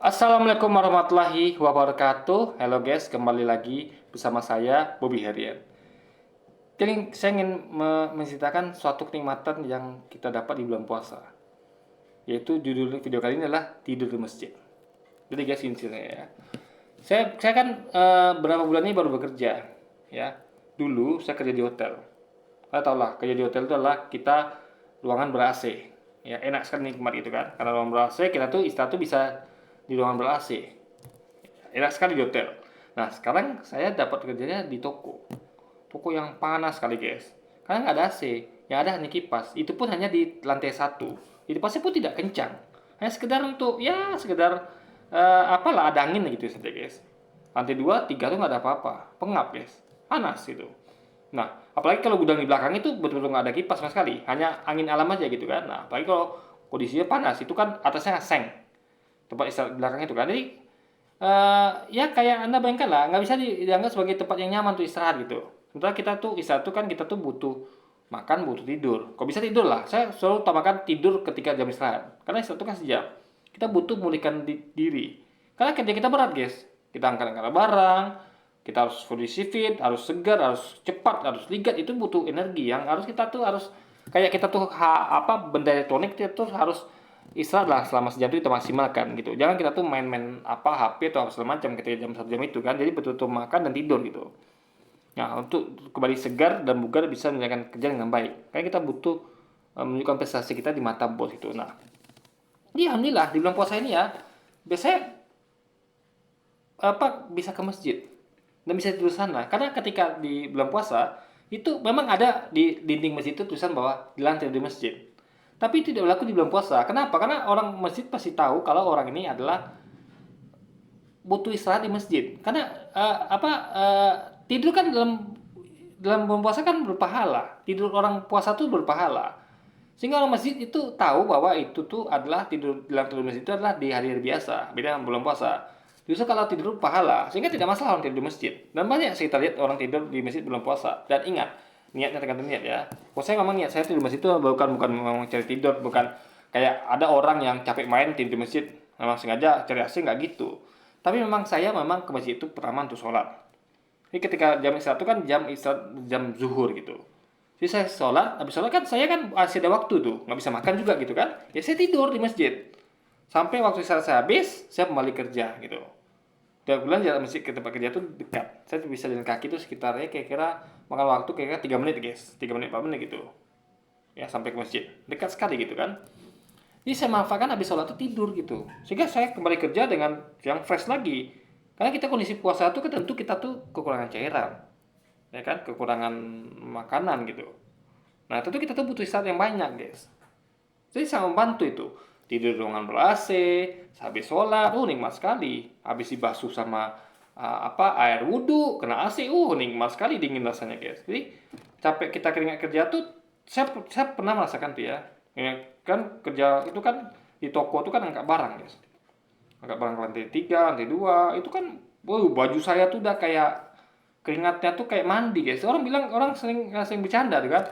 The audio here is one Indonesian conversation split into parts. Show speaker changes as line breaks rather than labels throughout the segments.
Assalamualaikum warahmatullahi wabarakatuh. Halo guys, kembali lagi bersama saya Bobby Herian. Jadi saya ingin menceritakan suatu kenikmatan yang kita dapat di bulan puasa. Yaitu judul video kali ini adalah tidur di masjid. Jadi guys, ini ceritanya ya. Saya kan berapa bulan ini baru bekerja, ya. Dulu saya kerja di hotel. Kalian tahu lah, kerja di hotel itu adalah kita ruangan ber-AC. Ya, enak sekali nikmat gitu kan. Karena ruangan ber-AC, kita tuh istirahat tuh bisa di ruangan ber-AC. Enak sekali di hotel. Nah, sekarang saya dapat kerjanya di toko. Toko yang panas sekali, guys. Karena nggak ada AC, yang ada hanya kipas. Itu pun hanya di lantai satu. Kipasnya pun tidak kencang. Hanya sekedar untuk, ya, sekedar apalah, ada angin gitu saja, guys. Lantai 2, 3 tuh nggak ada apa-apa. Pengap, guys. Panas gitu. Nah, apalagi kalau gudang di belakang itu betul-betul nggak ada kipas sama sekali. Hanya angin alam aja gitu kan. Nah, apalagi kalau kondisinya panas, itu kan atasnya seng. Tempat istirahat belakang itu kan. Jadi ya kayak Anda bayangkan lah, nggak bisa dianggap sebagai tempat yang nyaman untuk istirahat gitu. Sementara kita tuh istirahat tuh kan kita tuh butuh makan, butuh tidur. Kok bisa tidur lah? Saya selalu utamakan tidur ketika jam istirahat. Karena istirahat itu kan sejam. Kita butuh memulihkan diri. Karena kerja kita berat, guys. Kita angkat-angkat barang, kita harus kondisi fit, harus segar, harus cepat, harus ligat. Itu butuh energi yang harus kita tuh harus kayak kita tuh benda elektronik itu tuh harus istirahat lah selama sejam itu kita maksimalkan gitu. Jangan kita tuh main-main HP atau segala macam ketika jam 1 jam itu kan. Jadi betul-betul makan dan tidur gitu. Nah, untuk kembali segar dan bugar bisa menjalankan kerja dengan baik. Karena kita butuh menunjukkan prestasi kita di mata bos itu. Nah, ya alhamdulillah di bulan puasa ini ya, biasanya bisa ke masjid dan bisa tidur sana. Karena ketika di bulan puasa itu memang ada di dinding masjid itu tulisan bahwa dilarang tidur di masjid. Tapi tidak berlaku di bulan puasa. Kenapa? Karena orang masjid pasti tahu kalau orang ini adalah butuh istirahat di masjid. Karena tidur kan dalam dalam bulan puasa kan berpahala. Tidur orang puasa tuh berpahala. Sehingga orang masjid itu tahu bahwa itu tuh adalah tidur masjid itu adalah di hari-hari biasa, beda dengan bulan puasa. Justru kalau tidur pahala, sehingga tidak masalah orang tidur di masjid. Dan banyak kita lihat orang tidur di masjid bulan puasa. Dan ingat, niatnya tergantung niat ya. Kalau saya ngomong niat saya tidur di masjid itu bukan memang cari tidur, bukan kayak ada orang yang capek main tidur di masjid, memang sengaja cari AC nggak gitu. Tapi memang saya memang ke masjid itu pertama untuk sholat. Jadi ketika jam istirahat itu kan jam zuhur gitu. Jadi saya sholat, habis sholat kan saya kan masih ada waktu tuh, nggak bisa makan juga gitu kan. Ya saya tidur di masjid. Sampai waktu istirahat saya habis, saya kembali kerja gitu. Tiap bulan jalan masjid ke tempat kerja tuh dekat. Saya bisa jalan kaki tuh sekitarnya kira-kira makan waktu kira-kira 3 menit guys. 3 menit 4 menit gitu. Ya sampai ke masjid. Dekat sekali gitu kan. Jadi saya manfaatkan habis sholat tuh tidur gitu. Sehingga saya kembali kerja dengan yang fresh lagi. Karena kita kondisi puasa tuh kan tentu kita tuh kekurangan cairan. Ya kan, kekurangan makanan gitu. Nah, tentu kita tuh butuh istirahat yang banyak, guys. Jadi sangat membantu itu. Tidur di ruangan ber-AC, habis sholat, nikmat sekali. Habis dibasuh sama air wudhu, kena AC, nikmat sekali dingin rasanya, guys. Jadi capek kita keringat kerja tuh, saya pernah merasakan tuh ya. Ya kan kerja itu kan di toko itu kan angkat barang, guys. Angkat barang ke lantai 3, lantai 2, itu kan baju saya tuh udah kayak keringatnya tuh kayak mandi, guys. Orang sering bercanda tuh kan.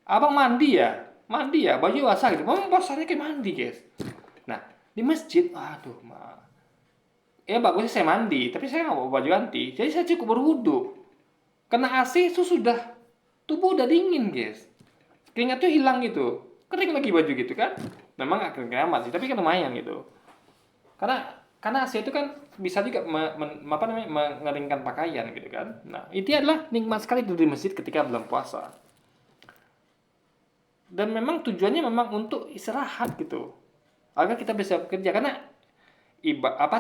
Abang mandi ya? Mandi ya? Baju basah gitu. Memang basahnya kayak mandi, guys. Nah, di masjid, aduh, ya bagusnya saya mandi, tapi saya nggak bawa baju ganti. Jadi saya cukup berwudu. Kena AC itu sudah, tubuh udah dingin, guys. Keringat tuh hilang gitu. Kering lagi baju gitu kan. Memang gak kering amat sih, tapi kan lumayan gitu. Karena AC itu kan bisa juga mengeringkan pakaian gitu kan. Nah, itu adalah nikmat sekali tidur di masjid ketika bulan puasa. Dan memang tujuannya memang untuk istirahat gitu, agar kita bisa bekerja. Karena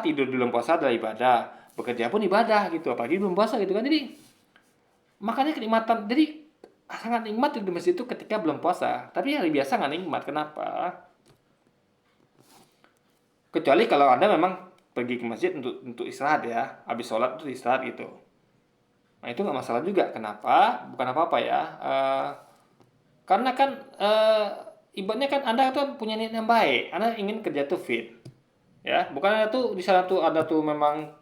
tidur di bulan puasa adalah ibadah, bekerja pun ibadah gitu, apalagi di bulan puasa gitu kan. Jadi makanya kenikmatan, jadi sangat nikmat tidur di masjid itu ketika bulan puasa. Tapi hari biasa nggak nikmat. Kenapa? Kecuali kalau Anda memang pergi ke masjid untuk istirahat ya, habis sholat itu istirahat gitu. Nah itu nggak masalah juga. Kenapa? Bukan apa-apa ya. Karena kan ibaratnya kan Anda tuh punya niat yang baik. Anda ingin kerja tuh fit. Ya, bukan Anda tuh di sana tuh ada tuh memang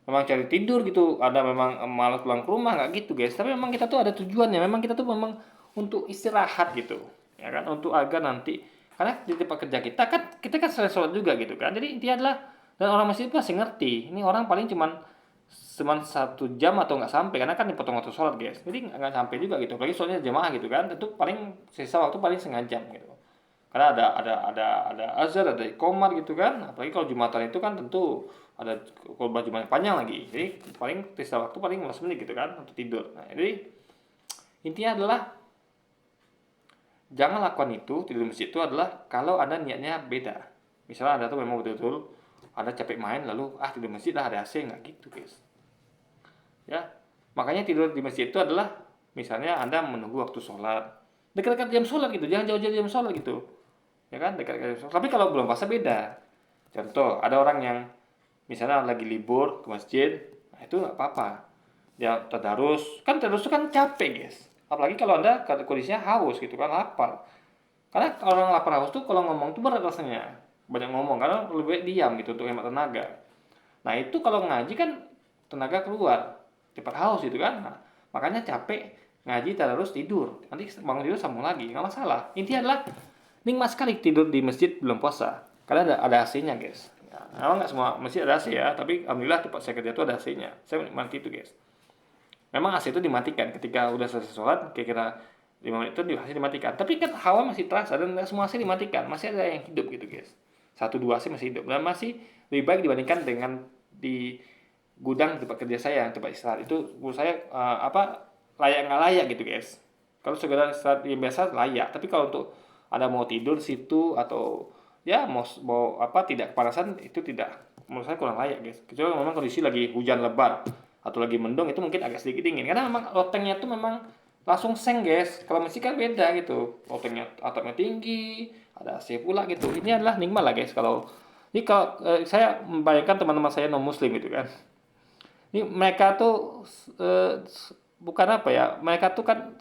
cari tidur gitu. Ada memang malas pulang ke rumah, nggak gitu, guys. Tapi memang kita tuh ada tujuannya. Memang kita tuh memang untuk istirahat gitu. Ya kan, untuk agar nanti karena di tempat kerja kita kan selesai sholat juga gitu kan. Jadi intinya adalah Dan orang masjid pasti ngerti, ini orang paling cuman 1 jam atau nggak sampai, karena kan dipotong waktu sholat guys, jadi nggak sampai juga gitu, apalagi soalnya jemaah gitu kan, tentu paling sisa waktu paling setengah jam gitu, karena ada azan, ada iqomah gitu kan, apalagi kalau jumatan itu kan tentu ada khutbah jumat panjang lagi, jadi paling sisa waktu paling 15 menit gitu kan untuk tidur. Nah, jadi intinya adalah jangan lakukan itu, tidur di masjid itu adalah kalau Anda niatnya beda. Misalnya Anda tuh memang betul-betul Anda capek main lalu tidur di masjid lah, ada AC, nggak gitu guys. Ya, makanya tidur di masjid itu adalah misalnya Anda menunggu waktu sholat, dekat-dekat jam sholat gitu, jangan jauh-jauh jam sholat gitu, ya kan, dekat-dekat jam sholat. Tapi kalau belum puasa beda. Contoh, ada orang yang misalnya lagi libur ke masjid, nah itu nggak apa-apa. Dia tadarus itu kan capek guys. Apalagi kalau Anda kondisinya haus gitu kan, lapar. Karena orang lapar haus tuh kalau ngomong tuh berat rasanya. Banyak ngomong karena lebih baik diam gitu untuk hemat tenaga. Nah, itu kalau ngaji kan tenaga keluar. Cepat haus gitu kan. Nah, makanya capek ngaji tadarus tidur. Nanti bangun tidur sambung lagi, nggak masalah. Intinya adalah nikmat sekali tidur di masjid belum puasa. Karena ada AC-nya, guys. Ya, memang nggak semua masjid ada AC ya, tapi alhamdulillah tempat saya kerja itu ada AC-nya. Saya menikmati itu, guys. Memang AC itu dimatikan ketika udah selesai sholat, kira-kira 5 menit itu AC dimatikan. Tapi kan hawa masih terasa dan nggak semua AC dimatikan, masih ada yang hidup gitu guys. 1 2 AC masih hidup dan masih lebih baik dibandingkan dengan di gudang tempat kerja saya yang tempat istirahat itu menurut saya layak nggak layak gitu guys. Kalau sekedar istirahat yang biasa layak, tapi kalau untuk Anda mau tidur di situ atau ya mau tidak kepanasan itu tidak, menurut saya kurang layak guys. Kecuali memang kondisi lagi hujan lebat atau lagi mendung itu mungkin agak sedikit dingin karena memang lotengnya tuh memang langsung seng guys. Kalau masjid kan beda gitu, lotengnya atapnya tinggi, ada AC pula gitu. Ini adalah nikmat lah guys. Kalau saya membayangkan teman-teman saya non muslim gitu kan, ini mereka tuh bukan apa ya, mereka tuh kan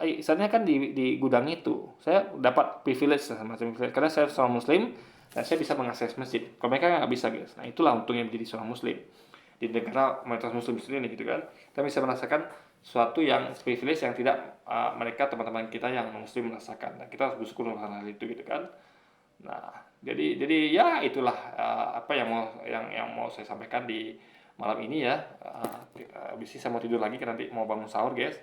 istilahnya kan di gudang itu saya dapat privilege semacam privilege karena saya seorang muslim dan saya bisa mengakses masjid, kalau mereka nggak bisa guys. Nah, itulah untungnya menjadi seorang muslim di negara mayoritas muslim ini gitu kan, kita bisa merasakan suatu yang privilege yang tidak mereka teman-teman kita yang muslim merasakan, dan kita harus bersyukur dengan hal itu gitu kan. Nah, jadi ya itulah apa yang mau saya sampaikan di malam ini ya. Habis ini saya mau tidur lagi karena nanti mau bangun sahur guys.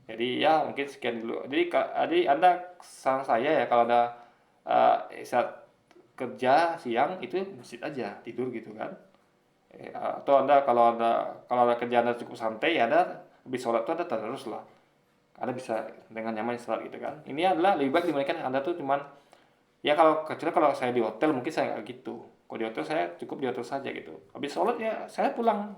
Jadi ya mungkin sekian dulu. Jadi Anda, saran saya ya, kalau ada saat kerja siang itu masjid aja tidur gitu kan. Atau kalau ada kerjaan Anda cukup santai ya, Anda habis sholat tuh Anda terus lah. Anda bisa dengan nyaman sholat gitu kan. Ini adalah lebih baik dibandingkan Anda tuh cuman ya, kecuali kalau saya di hotel mungkin saya nggak gitu. Kalau di hotel saya cukup di hotel saja gitu. Habis sholat ya saya pulang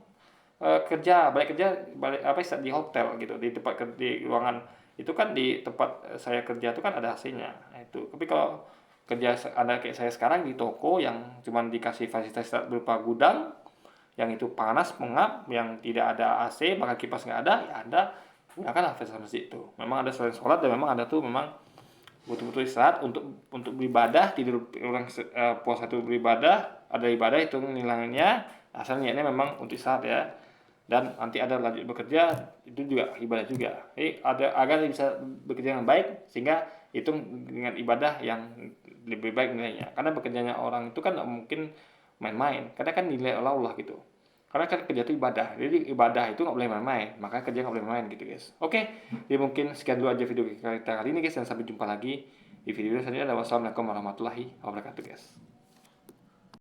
balik di hotel gitu, di tempat di ruangan itu kan, di tempat saya kerja itu kan ada AC-nya. Nah, itu. Tapi kalau kerja Anda kayak saya sekarang di toko yang cuma dikasih fasilitas berupa gudang yang itu panas pengap, yang tidak ada AC bahkan kipas nggak ada, ya Anda gunakan fasilitas masjid itu. Memang ada selain sholat dan memang ada tuh memang betul-betul istirahat untuk beribadah. Tidur orang puasa itu beribadah, ada ibadah itu nilainya, asal niatnya memang untuk istirahat ya, dan nanti ada lanjut bekerja itu juga ibadah juga. Jadi agar bisa bekerja dengan baik sehingga itu dengan ibadah yang lebih baik nilainya, karena bekerjanya orang itu kan mungkin main-main, karena kan nilai Allah gitu. Karena kan kerja itu ibadah, jadi ibadah itu nggak boleh main-main, makanya kerja nggak boleh main gitu guys. Oke, jadi mungkin sekian dulu aja video kita kali ini guys, dan sampai jumpa lagi di video selanjutnya. Wassalamualaikum warahmatullahi wabarakatuh guys.